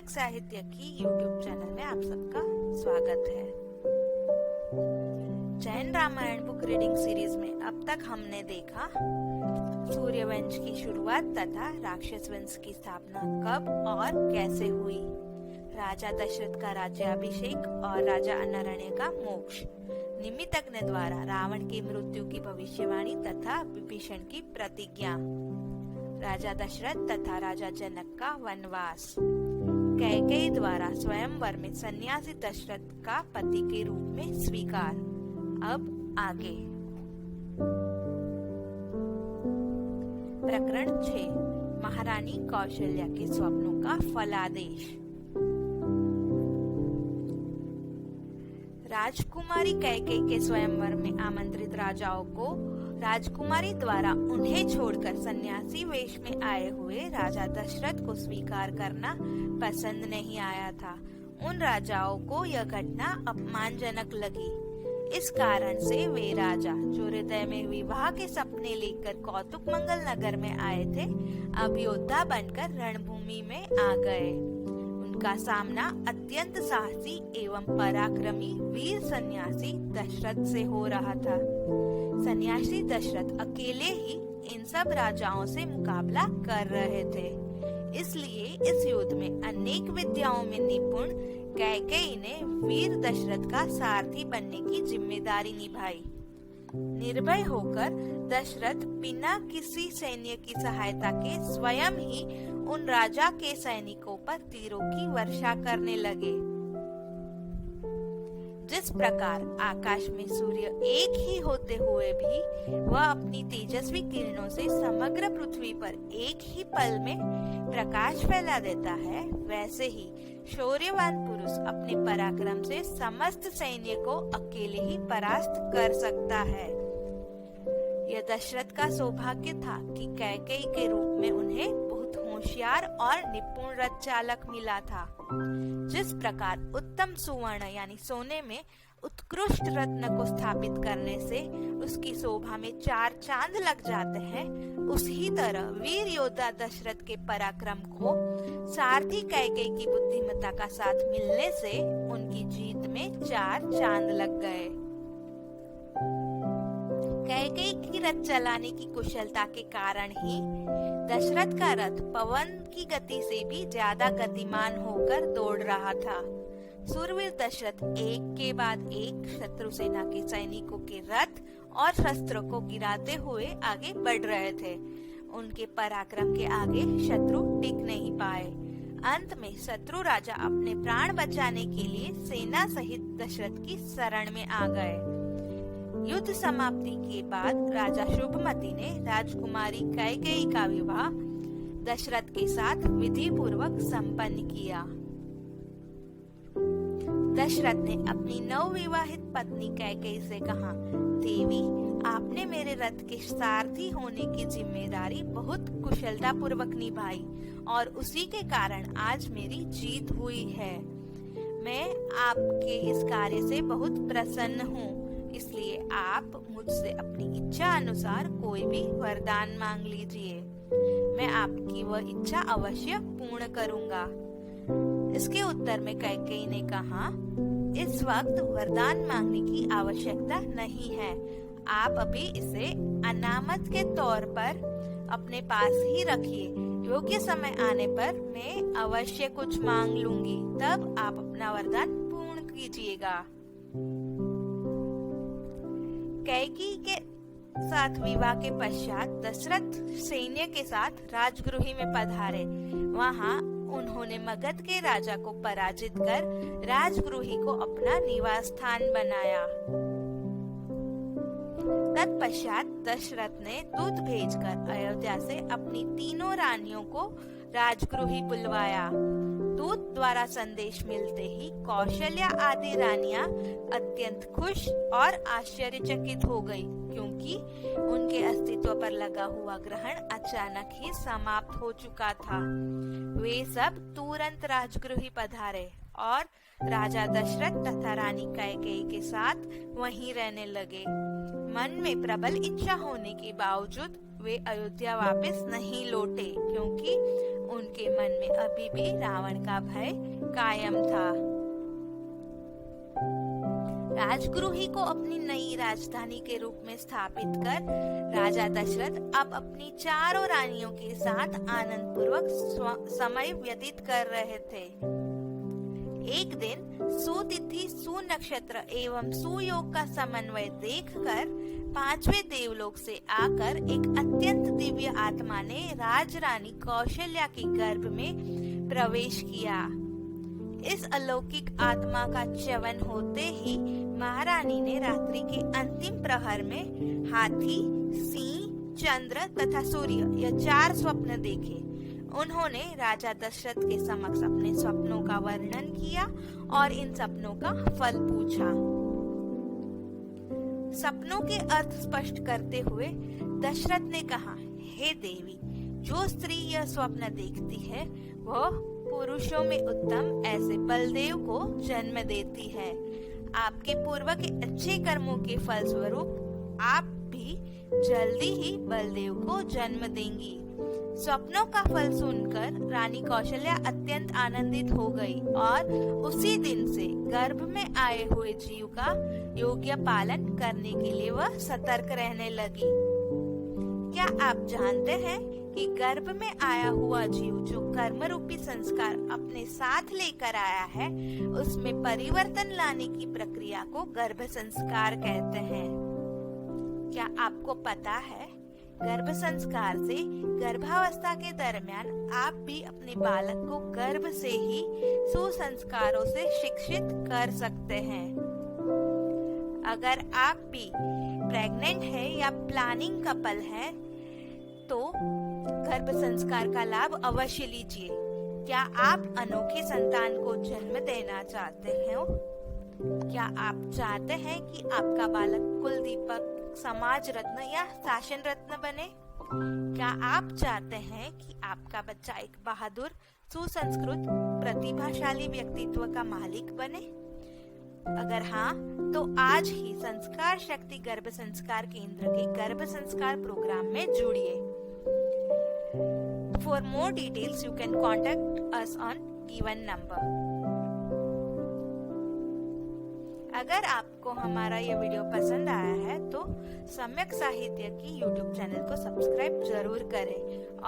जनक साहित्य की YouTube channel में आप सबका स्वागत है। Jain Ramayana book reading series में अब तक हमने देखा सूर्यवंश की शुरुआत तथा राक्षस वंश की स्थापना कब और कैसे हुई, राजा दशरथ का राज्याभिषेक और राजा अनारण्य का मोक्ष, निमित्तज्ञ द्वारा रावण की मृत्यु की भविष्यवाणी तथा विभीषण की प्रतिज्ञा, राजा दशरथ तथा राजा जनक का वनवास, कैकेयी द्वारा स्वयंवर में सन्यासी दशरथ का पति के रूप में स्वीकार। अब आगे प्रकरण 6 महारानी कौशल्या के स्वप्नों का फलादेश। राजकुमारी कैकेयी के स्वयंवर में आमंत्रित राजाओं को राजकुमारी द्वारा उन्हें छोड़कर सन्यासी वेश में आए हुए राजा दशरथ को स्वीकार करना पसंद नहीं आया था। उन राजाओं को यह घटना अपमानजनक लगी। इस कारण से वे राजा जो हृदय में विवाह के सपने लेकर कौतुक मंगल नगर में आए थे, अब योद्धा बनकर रणभूमि में आ गए। उनका सामना अत्यंत साहसी एवं पराक्रमी वीर सन्यासी दशरथ से हो रहा था। सन्यासी दशरथ अकेले ही इन सब राजाओं से मुकाबला कर रहे थे। इसलिए इस युद्ध में अनेक विद्याओं में निपुण कैकेयी ने वीर दशरथ का सारथी बनने की जिम्मेदारी निभाई। निर्भय होकर दशरथ बिना किसी सैन्य की सहायता के स्वयं ही उन राजा के सैनिकों पर तीरों की वर्षा करने लगे। जिस प्रकार आकाश में सूर्य एक ही होते हुए भी वह अपनी तेजस्वी किरणों से समग्र पृथ्वी पर एक ही पल में प्रकाश फैला देता है, वैसे ही शौर्यवान पुरुष अपने पराक्रम से समस्त सैन्य को अकेले ही परास्त कर सकता है। यह दशरथ का सौभाग्य था कि कैकेयी के रूप में उन्हें बहुत होशियार और निपुण रथ चालक मिला था। जिस प्रकार उत्तम सुवर्ण यानी सोने में उत्कृष्ट रत्न को स्थापित करने से उसकी शोभा में 4 चांद लग जाते हैं, उसी तरह वीर योद्धा दशरथ के पराक्रम को सारथी कैकेयी की बुद्धिमत्ता का साथ मिलने से उनकी जीत में 4 चांद लग गए। कैकेयी की रथ चलाने की कुशलता के कारण ही दशरथ का रथ पवन की गति से भी ज्यादा गतिमान होकर दौड़ रहा था। सूरवीर दशरथ एक के बाद एक शत्रु सेना के सैनिकों के रथ और शस्त्रों को गिराते हुए आगे बढ़ रहे थे। उनके पराक्रम के आगे शत्रु टिक नहीं पाए। अंत में शत्रु राजा अपने प्राण बचाने के लिए सेना सहित दशरथ की शरण में आ गए। युद्ध समाप्ति के बाद राजा शुभमति ने राजकुमारी कैकेयी का विवाह दशरथ के साथ विधि पूर्वक संपन्न किया। दशरथ ने अपनी नवविवाहित पत्नी कैकेयी से कहा, देवी, आपने मेरे रथ के सारथी होने की जिम्मेदारी बहुत कुशलता पूर्वक निभाई और उसी के कारण आज मेरी जीत हुई है। मैं आपके इस कार्य से बहुत प्रसन्न हूँ, इसलिए आप मुझसे अपनी इच्छा अनुसार कोई भी वरदान मांग लीजिए। मैं आपकी वह इच्छा अवश्य पूर्ण करूंगा। इसके उत्तर में कैकेयी ने कहा, इस वक्त वरदान मांगने की आवश्यकता नहीं है। आप अभी इसे अनामत के तौर पर अपने पास ही रखिए। योग्य समय आने पर मैं अवश्य कुछ मांग लूंगी, तब आप अपना वरदान पूर्ण कीजिएगा। कैकेयी के साथ विवाह के पश्चात दशरथ सैन्य के साथ राजगृह में पधारे। वहां उन्होंने मगध के राजा को पराजित कर राजगृह को अपना निवास स्थान बनाया। तत्पश्चात दशरथ ने दूत भेजकर अयोध्या से अपनी तीनों रानियों को राजगृह बुलवाया। दूत द्वारा संदेश मिलते ही कौशल्या आदि रानियां अत्यंत खुश और आश्चर्यचकित हो गई, क्योंकि उनके अस्तित्व पर लगा हुआ ग्रहण अचानक ही समाप्त हो चुका था। वे सब तुरंत राजगृह पधारे और राजा दशरथ तथा रानी कैकेयी के साथ वहीं रहने लगे। मन में प्रबल इच्छा होने के बावजूद वे अयोध्या वापस नहीं लौटे, क्योंकि उनके मन में अभी भी रावण का भय कायम था। राजगृह ही को अपनी नई राजधानी के रूप में स्थापित कर राजा दशरथ अब अपनी चारों रानियों के साथ आनंद पूर्वक समय व्यतीत कर रहे थे। एक दिन सुतिथि, सुनक्षत्र एवं सुयोग का समन्वय देखकर 5वें देवलोक से आकर एक अत्यंत दिव्य आत्मा ने राजरानी कौशल्या के गर्भ में प्रवेश किया। इस अलौकिक आत्मा का च्यवन होते ही महारानी ने रात्रि के अंतिम प्रहर में हाथी, सिंह, चंद्र तथा सूर्य यह 4 स्वप्न देखे। उन्होंने राजा दशरथ के समक्ष अपने स्वप्नों का वर्णन किया और इन सपनों का फल पूछा। सपनों के अर्थ स्पष्ट करते हुए दशरथ ने कहा, हे देवी, जो स्त्री यह स्वप्न देखती है वह पुरुषों में उत्तम ऐसे बलदेव को जन्म देती है। आपके पूर्व के अच्छे कर्मों के फलस्वरूप आप भी जल्दी ही बलदेव को जन्म देंगी। स्वप्नों का फल सुनकर रानी कौशल्या अत्यंत आनंदित हो गई और उसी दिन से गर्भ में आए हुए जीव का योग्य पालन करने के लिए वह सतर्क रहने लगी। क्या आप जानते हैं कि गर्भ में आया हुआ जीव जो कर्म रूपी संस्कार अपने साथ लेकर आया है, उसमें परिवर्तन लाने की प्रक्रिया को गर्भ संस्कार कहते हैं। क्या आपको पता है, गर्भ संस्कार से गर्भावस्था के दरमियान आप भी अपने बालक को गर्भ से ही सुसंस्कारों से शिक्षित कर सकते हैं। अगर आप भी प्रेग्नेंट है या प्लानिंग कपल है तो गर्भ संस्कार का लाभ अवश्य लीजिए। क्या आप अनोखे संतान को जन्म देना चाहते हैं? क्या आप चाहते हैं कि आपका बालक कुलदीपक, समाज रत्न या शासन रत्न बने? क्या आप चाहते हैं कि आपका बच्चा एक बहादुर, सुसंस्कृत, प्रतिभाशाली व्यक्तित्व का मालिक बने? अगर हाँ, तो आज ही संस्कार शक्ति गर्भ संस्कार केंद्र के गर्भ संस्कार प्रोग्राम में जुड़िए। For more details, you can contact us on given number. अगर आपको हमारा ये वीडियो पसंद आया है तो सम्यक साहित्य की YouTube चैनल को सब्सक्राइब जरूर करें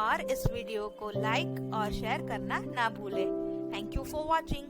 और इस वीडियो को लाइक और शेयर करना ना भूलें। Thank you for watching.